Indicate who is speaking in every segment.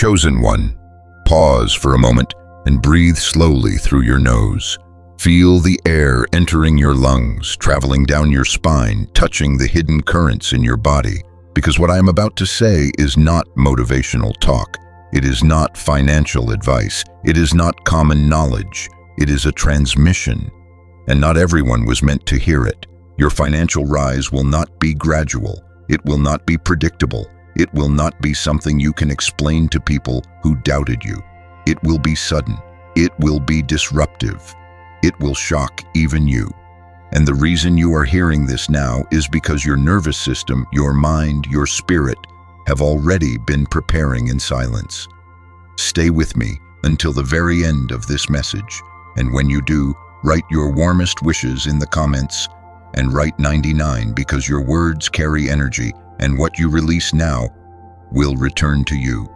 Speaker 1: Chosen one, pause for a moment and breathe slowly through your nose. Feel the air entering your lungs, traveling down your spine, touching the hidden currents in your body. Because what I am about to say is not motivational talk. It is not financial advice. It is not common knowledge. It is a transmission. And not everyone was meant to hear it. Your financial rise will not be gradual. It will not be predictable. It will not be something you can explain to people who doubted you. It will be sudden. It will be disruptive. It will shock even you. And the reason you are hearing this now is because your nervous system, your mind, your spirit have already been preparing in silence. Stay with me until the very end of this message. And when you do, write your warmest wishes in the comments and write 99 because your words carry energy and what you release now will return to you.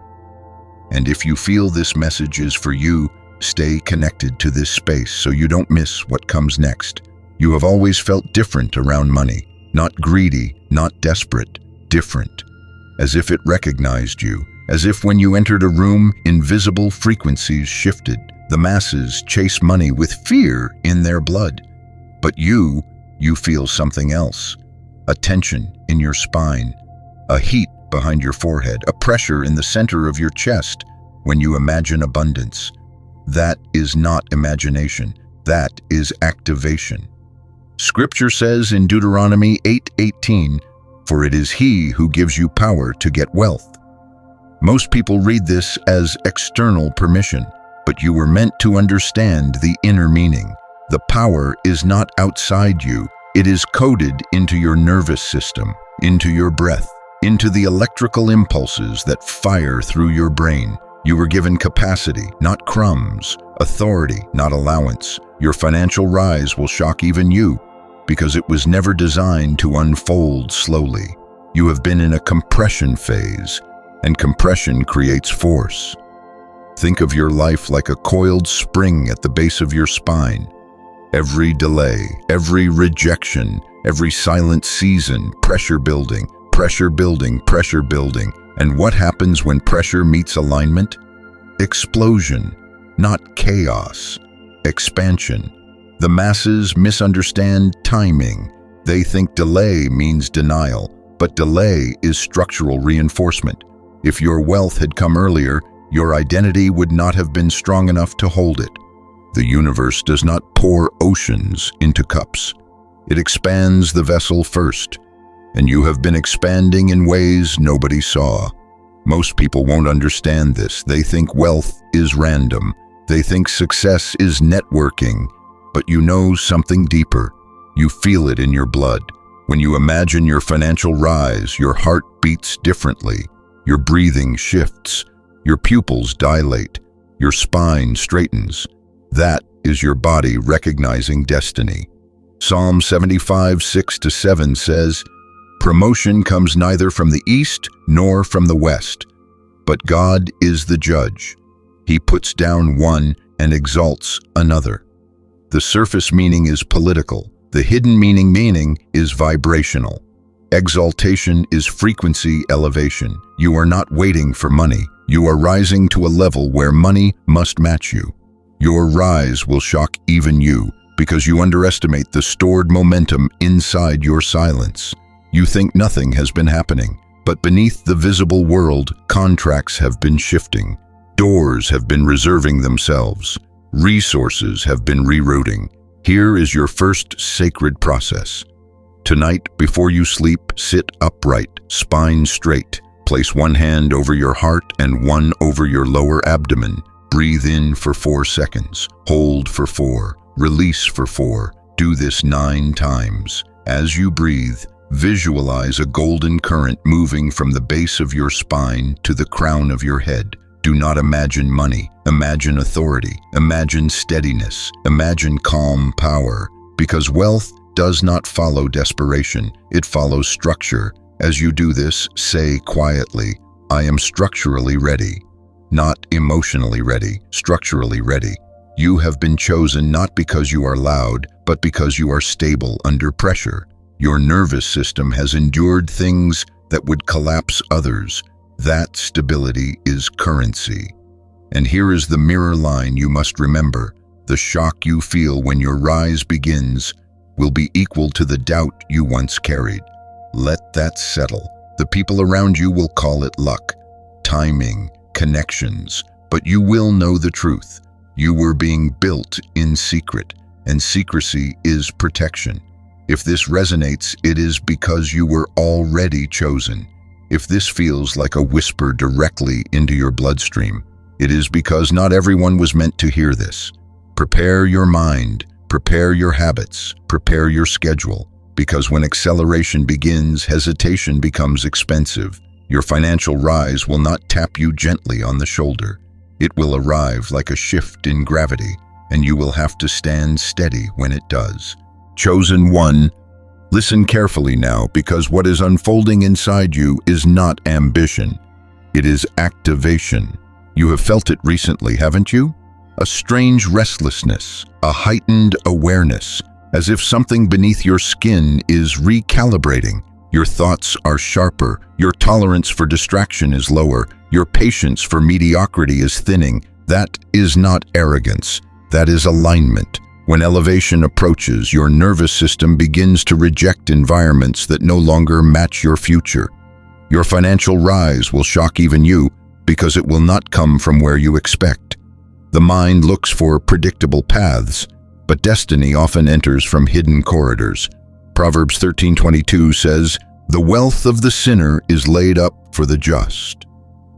Speaker 1: And if you feel this message is for you, stay connected to this space so you don't miss what comes next. You have always felt different around money, not greedy, not desperate, different, as if it recognized you, as if when you entered a room, invisible frequencies shifted. The masses chase money with fear in their blood. But you feel something else, a tension in your spine, a heat behind your forehead, a pressure in the center of your chest when you imagine abundance. That is not imagination, that is activation. Scripture says in Deuteronomy 8:18, "For it is He who gives you power to get wealth." Most people read this as external permission, but you were meant to understand the inner meaning. The power is not outside you, it is coded into your nervous system, into your breath, into the electrical impulses that fire through your brain. You were given capacity, not crumbs, authority, not allowance. Your financial rise will shock even you, because it was never designed to unfold slowly. You have been in a compression phase, and compression creates force. Think of your life like a coiled spring at the base of your spine. Every delay, every rejection, every silent season, pressure building, pressure building, pressure building. And what happens when pressure meets alignment? Explosion, not chaos. Expansion. The masses misunderstand timing. They think delay means denial, but delay is structural reinforcement. If your wealth had come earlier, your identity would not have been strong enough to hold it. The universe does not pour oceans into cups. It expands the vessel first, and you have been expanding in ways nobody saw. Most people won't understand this. They think wealth is random. They think success is networking. But you know something deeper. You feel it in your blood. When you imagine your financial rise, your heart beats differently. Your breathing shifts. Your pupils dilate. Your spine straightens. That is your body recognizing destiny. Psalm 75, 6-7 says, "Promotion comes neither from the east nor from the west, but God is the judge. He puts down one and exalts another." The surface meaning is political. The hidden meaning is vibrational. Exaltation is frequency elevation. You are not waiting for money. You are rising to a level where money must match you. Your rise will shock even you because you underestimate the stored momentum inside your silence. You think nothing has been happening, but beneath the visible world, contracts have been shifting. Doors have been reserving themselves. Resources have been rerouting. Here is your first sacred process. Tonight, before you sleep, sit upright, spine straight. Place one hand over your heart and one over your lower abdomen. Breathe in for 4 seconds. Hold for 4. Release for 4. Do this 9 times. As you breathe, visualize a golden current moving from the base of your spine to the crown of your head. Do not imagine money. Imagine authority. Imagine steadiness. Imagine calm power. Because wealth does not follow desperation. It follows structure. As you do this, say quietly, "I am structurally ready." Not emotionally ready, structurally ready. You have been chosen not because you are loud, but because you are stable under pressure. Your nervous system has endured things that would collapse others. That stability is currency. And here is the mirror line you must remember. The shock you feel when your rise begins will be equal to the doubt you once carried. Let that settle. The people around you will call it luck, timing, connections, but you will know the truth. You were being built in secret, and secrecy is protection. If this resonates, it is because you were already chosen. If this feels like a whisper directly into your bloodstream, it is because not everyone was meant to hear this. Prepare your mind, prepare your habits, prepare your schedule, because when acceleration begins, hesitation becomes expensive. Your financial rise will not tap you gently on the shoulder. It will arrive like a shift in gravity, and you will have to stand steady when it does. Chosen one, listen carefully now, because what is unfolding inside you is not ambition. It is activation. You have felt it recently, haven't you? A strange restlessness, a heightened awareness, as if something beneath your skin is recalibrating. Your thoughts are sharper, your tolerance for distraction is lower, your patience for mediocrity is thinning. That is not arrogance, that is alignment. When elevation approaches, your nervous system begins to reject environments that no longer match your future. Your financial rise will shock even you, because it will not come from where you expect. The mind looks for predictable paths, but destiny often enters from hidden corridors. Proverbs 13:22 says, "The wealth of the sinner is laid up for the just."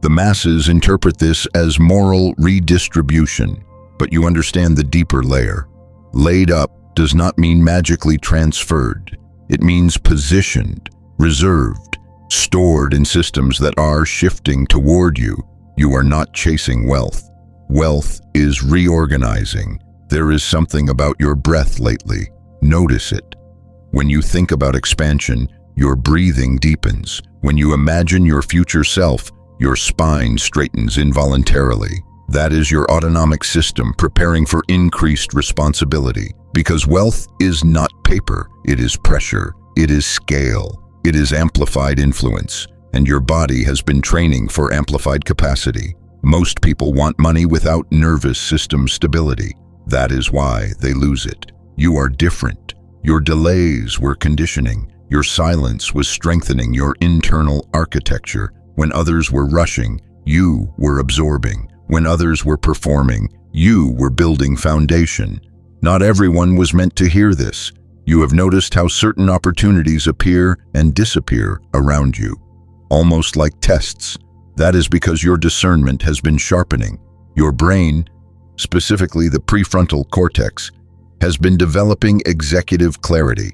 Speaker 1: The masses interpret this as moral redistribution, but you understand the deeper layer. Laid up does not mean magically transferred. It means positioned, reserved, stored in systems that are shifting toward you. You are not chasing wealth. Wealth is reorganizing. There is something about your breath lately. Notice it. When you think about expansion, your breathing deepens. When you imagine your future self, your spine straightens involuntarily. That is your autonomic system preparing for increased responsibility. Because wealth is not paper, it is pressure, it is scale, it is amplified influence, and your body has been training for amplified capacity. Most people want money without nervous system stability. That is why they lose it. You are different. Your delays were conditioning. Your silence was strengthening your internal architecture. When others were rushing, you were absorbing. When others were performing, you were building foundation. Not everyone was meant to hear this. You have noticed how certain opportunities appear and disappear around you, almost like tests. That is because your discernment has been sharpening. Your brain, specifically the prefrontal cortex, has been developing executive clarity.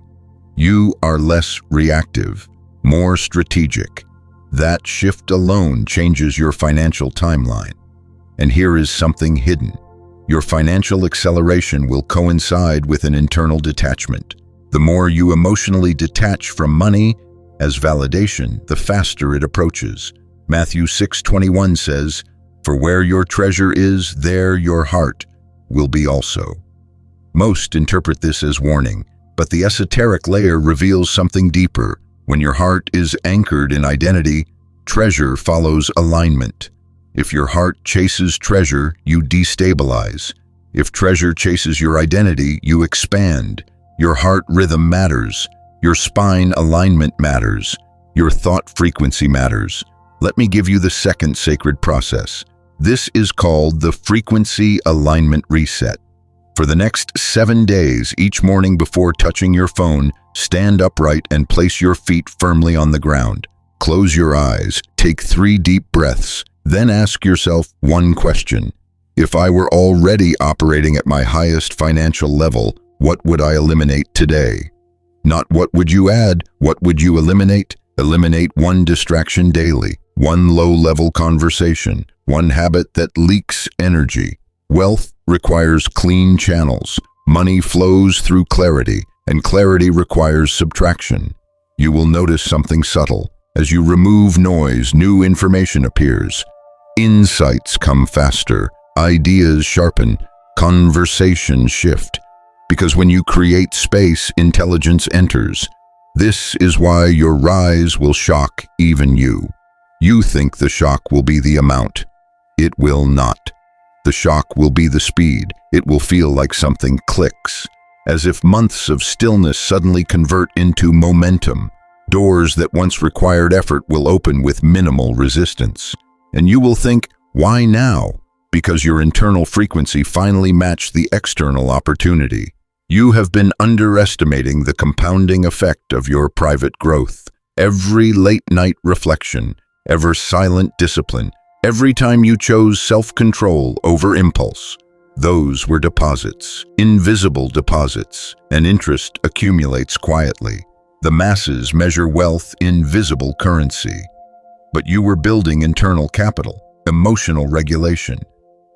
Speaker 1: You are less reactive, more strategic. That shift alone changes your financial timeline. And here is something hidden. Your financial acceleration will coincide with an internal detachment. The more you emotionally detach from money as validation, the faster it approaches. Matthew 6:21 says, "For where your treasure is, there your heart will be also." Most interpret this as warning, but the esoteric layer reveals something deeper. When your heart is anchored in identity, treasure follows alignment. If your heart chases treasure, you destabilize. If treasure chases your identity, you expand. Your heart rhythm matters. Your spine alignment matters. Your thought frequency matters. Let me give you the second sacred process. This is called the frequency alignment reset. For the next 7 days, each morning before touching your phone, stand upright and place your feet firmly on the ground. Close your eyes, take 3 deep breaths, then ask yourself one question. If I were already operating at my highest financial level, what would I eliminate today? Not what would you add, what would you eliminate? Eliminate one distraction daily, one low-level conversation, one habit that leaks energy. Wealth requires clean channels. Money flows through clarity, and clarity requires subtraction. You will notice something subtle. As you remove noise, new information appears. Insights come faster, ideas sharpen, conversations shift. Because when you create space, intelligence enters. This is why your rise will shock even you. You think the shock will be the amount. It will not. The shock will be the speed. It will feel like something clicks, as if months of stillness suddenly convert into momentum. Doors that once required effort will open with minimal resistance. And you will think, why now? Because your internal frequency finally matched the external opportunity. You have been underestimating the compounding effect of your private growth. Every late-night reflection, every silent discipline, every time you chose self-control over impulse, those were deposits, invisible deposits, and interest accumulates quietly. The masses measure wealth in visible currency. But you were building internal capital, emotional regulation,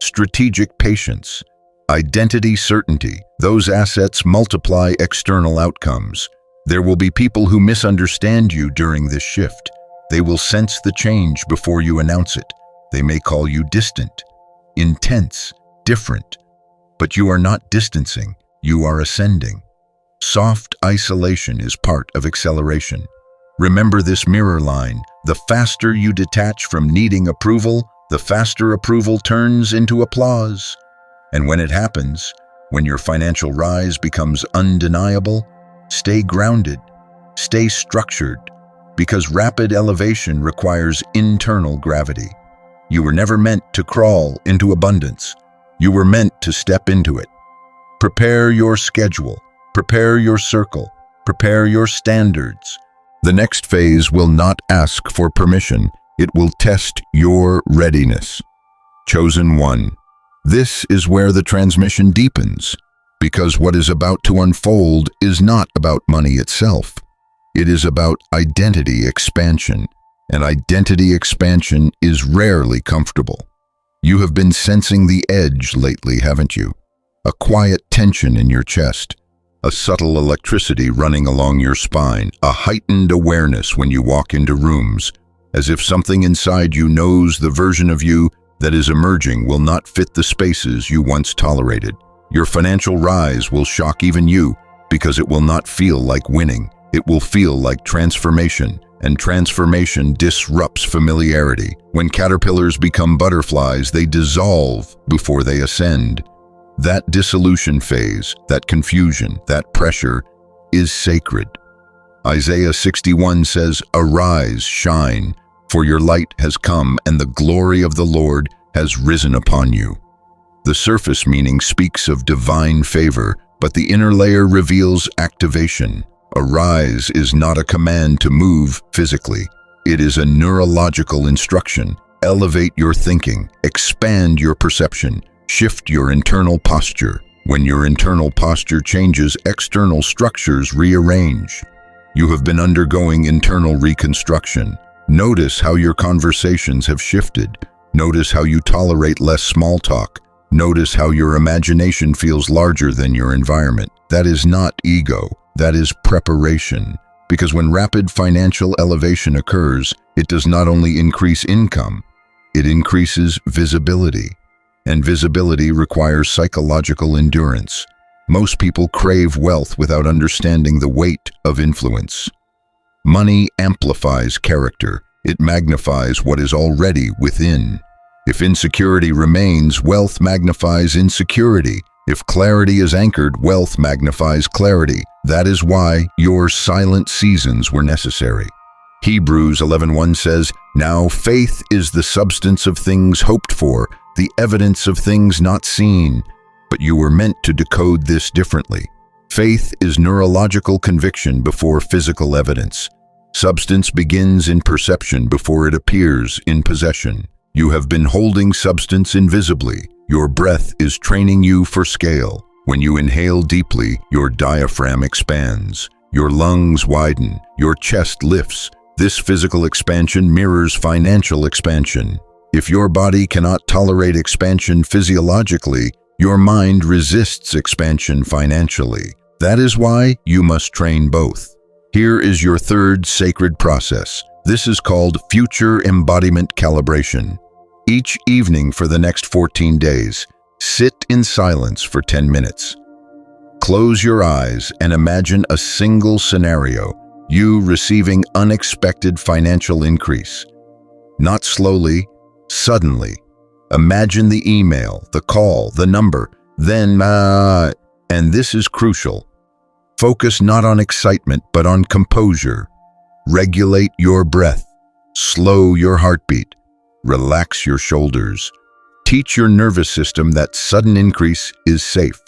Speaker 1: strategic patience, identity certainty. Those assets multiply external outcomes. There will be people who misunderstand you during this shift. They will sense the change before you announce it. They may call you distant, intense, different. But you are not distancing, you are ascending. Soft isolation is part of acceleration. Remember this mirror line: the faster you detach from needing approval, the faster approval turns into applause. And when it happens, when your financial rise becomes undeniable, stay grounded, stay structured, because rapid elevation requires internal gravity. You were never meant to crawl into abundance. You were meant to step into it. Prepare your schedule, prepare your circle, prepare your standards. The next phase will not ask for permission. It will test your readiness. Chosen one. This is where the transmission deepens, because what is about to unfold is not about money itself. It is about identity expansion, and identity expansion is rarely comfortable. You have been sensing the edge lately, haven't you? A quiet tension in your chest, a subtle electricity running along your spine, a heightened awareness when you walk into rooms, as if something inside you knows the version of you that is emerging will not fit the spaces you once tolerated. Your financial rise will shock even you, because it will not feel like winning. It will feel like transformation, and transformation disrupts familiarity. When caterpillars become butterflies, they dissolve before they ascend. That dissolution phase, that confusion, that pressure, is sacred. Isaiah 61 says, "Arise, shine, for your light has come, and the glory of the Lord has risen upon you." The surface meaning speaks of divine favor, but the inner layer reveals activation. Arise is not a command to move physically. It is a neurological instruction. Elevate your thinking, expand your perception, shift your internal posture. When your internal posture changes, external structures rearrange. You have been undergoing internal reconstruction. Notice how your conversations have shifted. Notice how you tolerate less small talk. Notice how your imagination feels larger than your environment. That is not ego. That is preparation. Because when rapid financial elevation occurs, it does not only increase income, it increases visibility. And visibility requires psychological endurance. Most people crave wealth without understanding the weight of influence. Money amplifies character. It magnifies what is already within. If insecurity remains, wealth magnifies insecurity. If clarity is anchored, wealth magnifies clarity. That is why your silent seasons were necessary. Hebrews 11:1 says, "Now faith is the substance of things hoped for, the evidence of things not seen." But you were meant to decode this differently. Faith is neurological conviction before physical evidence. Substance begins in perception before it appears in possession. You have been holding substance invisibly. Your breath is training you for scale. When you inhale deeply, your diaphragm expands. Your lungs widen. Your chest lifts. This physical expansion mirrors financial expansion. If your body cannot tolerate expansion physiologically, your mind resists expansion financially. That is why you must train both. Here is your third sacred process. This is called future embodiment calibration. Each evening for the next 14 days, sit in silence for 10 minutes. Close your eyes and imagine a single scenario, you receiving unexpected financial increase. Not slowly, suddenly. Imagine the email, the call, the number, then, and this is crucial. Focus not on excitement, but on composure. Regulate your breath. Slow your heartbeat. Relax your shoulders. Teach your nervous system that sudden increase is safe.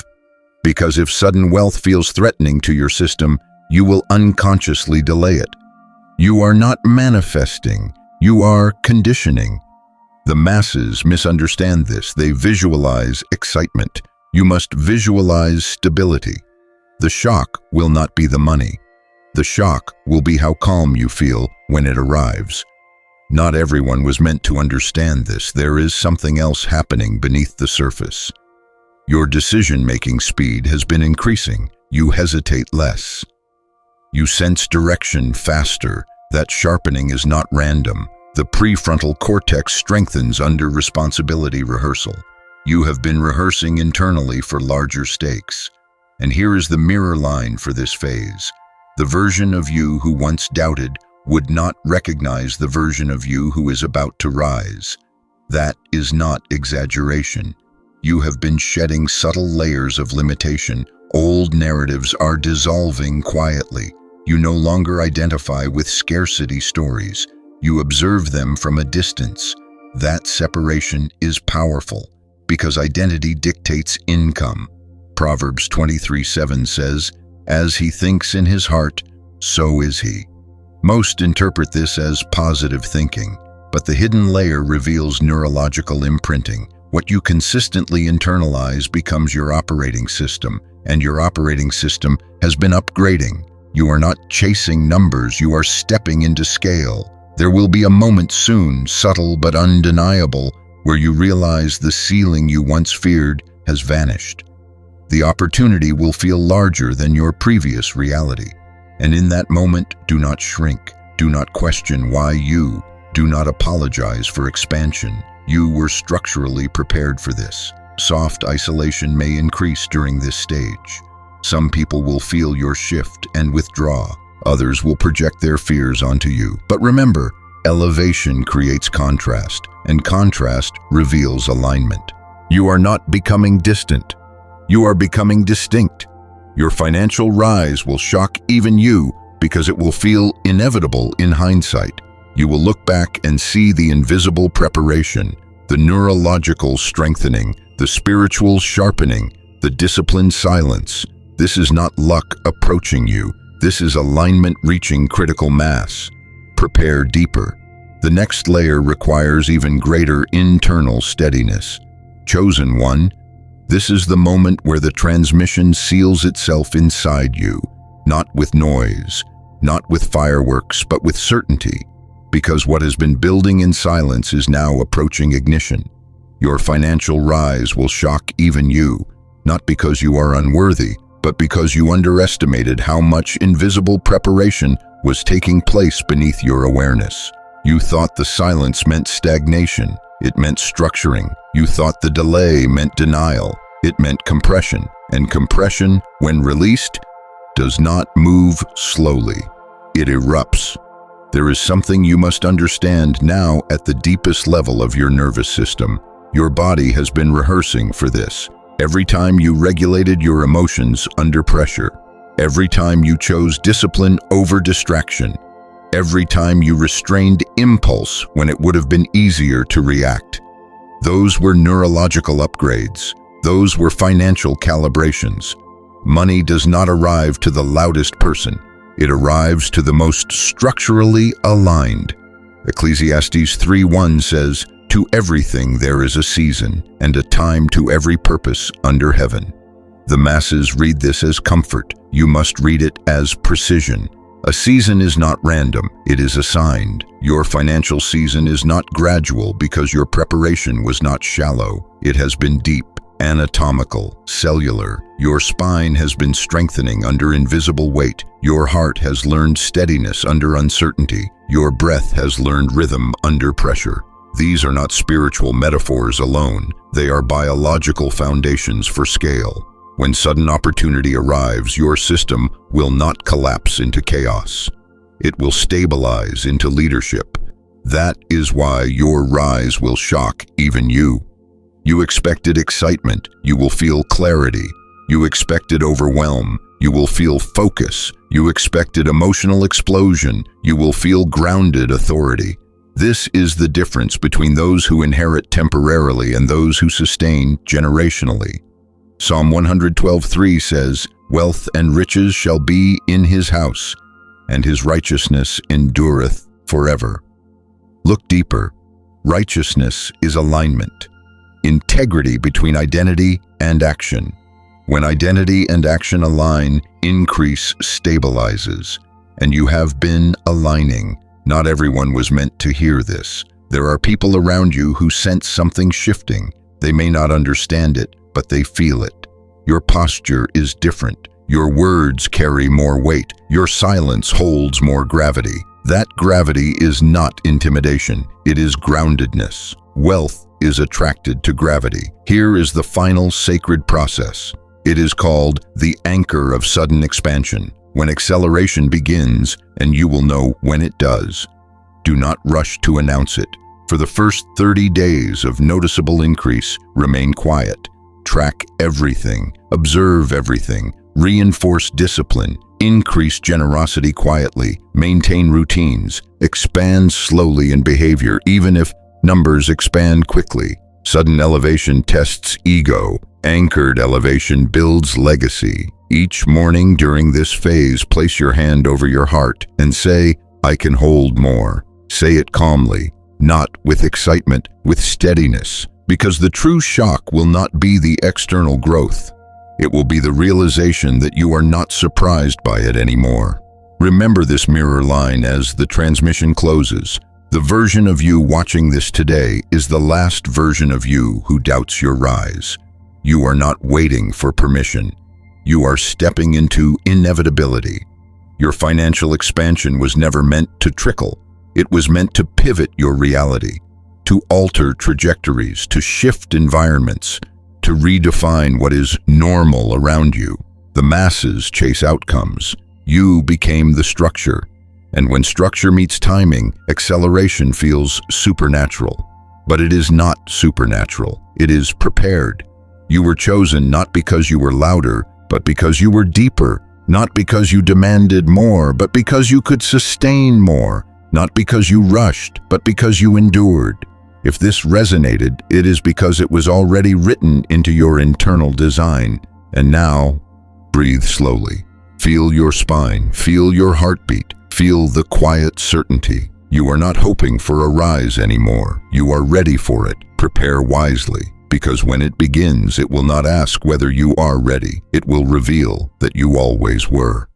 Speaker 1: Because if sudden wealth feels threatening to your system, you will unconsciously delay it. You are not manifesting, you are conditioning. The masses misunderstand this. They visualize excitement. You must visualize stability. The shock will not be the money. The shock will be how calm you feel when it arrives. Not everyone was meant to understand this. There is something else happening beneath the surface. Your decision-making speed has been increasing. You hesitate less. You sense direction faster. That sharpening is not random. The prefrontal cortex strengthens under responsibility rehearsal. You have been rehearsing internally for larger stakes. And here is the mirror line for this phase. The version of you who once doubted would not recognize the version of you who is about to rise. That is not exaggeration. You have been shedding subtle layers of limitation. Old narratives are dissolving quietly. You no longer identify with scarcity stories. You observe them from a distance. That separation is powerful because identity dictates income. Proverbs 23:7 says, "As he thinks in his heart, so is he." Most interpret this as positive thinking, but the hidden layer reveals neurological imprinting. What you consistently internalize becomes your operating system, and your operating system has been upgrading. You are not chasing numbers, you are stepping into scale. There will be a moment soon, subtle but undeniable, where you realize the ceiling you once feared has vanished. The opportunity will feel larger than your previous reality. And in that moment, do not shrink. Do not question why you. Do not apologize for expansion. You were structurally prepared for this. Soft isolation may increase during this stage. Some people will feel your shift and withdraw. Others will project their fears onto you. But remember, elevation creates contrast, and contrast reveals alignment. You are not becoming distant. You are becoming distinct. Your financial rise will shock even you because it will feel inevitable in hindsight. You will look back and see the invisible preparation, the neurological strengthening, the spiritual sharpening, the disciplined silence. This is not luck approaching you. This is alignment reaching critical mass. Prepare deeper. The next layer requires even greater internal steadiness. Chosen one, this is the moment where the transmission seals itself inside you, not with noise, not with fireworks, but with certainty, because what has been building in silence is now approaching ignition. Your financial rise will shock even you, not because you are unworthy, but because you underestimated how much invisible preparation was taking place beneath your awareness. You thought the silence meant stagnation. It meant structuring. You thought the delay meant denial. It meant compression. And compression, when released, does not move slowly. It erupts. There is something you must understand now at the deepest level of your nervous system. Your body has been rehearsing for this. Every time you regulated your emotions under pressure, every time you chose discipline over distraction, every time you restrained impulse when it would have been easier to react. Those were neurological upgrades. Those were financial calibrations. Money does not arrive to the loudest person. It arrives to the most structurally aligned. Ecclesiastes 3:1 says, "To everything there is a season, and a time to every purpose under heaven." The masses read this as comfort. You must read it as precision. A season is not random, it is assigned. Your financial season is not gradual because your preparation was not shallow. It has been deep, anatomical, cellular. Your spine has been strengthening under invisible weight. Your heart has learned steadiness under uncertainty. Your breath has learned rhythm under pressure. These are not spiritual metaphors alone. They are biological foundations for scale. When sudden opportunity arrives, your system will not collapse into chaos. It will stabilize into leadership. That is why your rise will shock even you. You expected excitement, you will feel clarity. You expected overwhelm, you will feel focus. You expected emotional explosion, you will feel grounded authority. This is the difference between those who inherit temporarily and those who sustain generationally. Psalm 112:3 says, "Wealth and riches shall be in his house, and his righteousness endureth forever." Look deeper. Righteousness is alignment, integrity between identity and action. When identity and action align, increase stabilizes, and you have been aligning. Not everyone was meant to hear this. There are people around you who sense something shifting. They may not understand it, but they feel it. Your posture is different. Your words carry more weight. Your silence holds more gravity. That gravity is not intimidation. It is groundedness. Wealth is attracted to gravity. Here is the final sacred process. It is called the anchor of sudden expansion. When acceleration begins, and you will know when it does, do not rush to announce it. For the first 30 days of noticeable increase, remain quiet. Track everything, observe everything, reinforce discipline, increase generosity quietly, maintain routines, expand slowly in behavior, even if numbers expand quickly. Sudden elevation tests ego. Anchored elevation builds legacy. Each morning during this phase, place your hand over your heart and say, "I can hold more." Say it calmly, not with excitement, with steadiness, because the true shock will not be the external growth. It will be the realization that you are not surprised by it anymore. Remember this mirror line as the transmission closes. The version of you watching this today is the last version of you who doubts your rise. You are not waiting for permission. You are stepping into inevitability. Your financial expansion was never meant to trickle. It was meant to pivot your reality, to alter trajectories, to shift environments, to redefine what is normal around you. The masses chase outcomes. You became the structure. And when structure meets timing, acceleration feels supernatural. But it is not supernatural. It is prepared. You were chosen not because you were louder, but because you were deeper. Not because you demanded more, but because you could sustain more. Not because you rushed, but because you endured. If this resonated, it is because it was already written into your internal design. And now, breathe slowly. Feel your spine, feel your heartbeat, feel the quiet certainty. You are not hoping for a rise anymore. You are ready for it. Prepare wisely, because when it begins, it will not ask whether you are ready. It will reveal that you always were.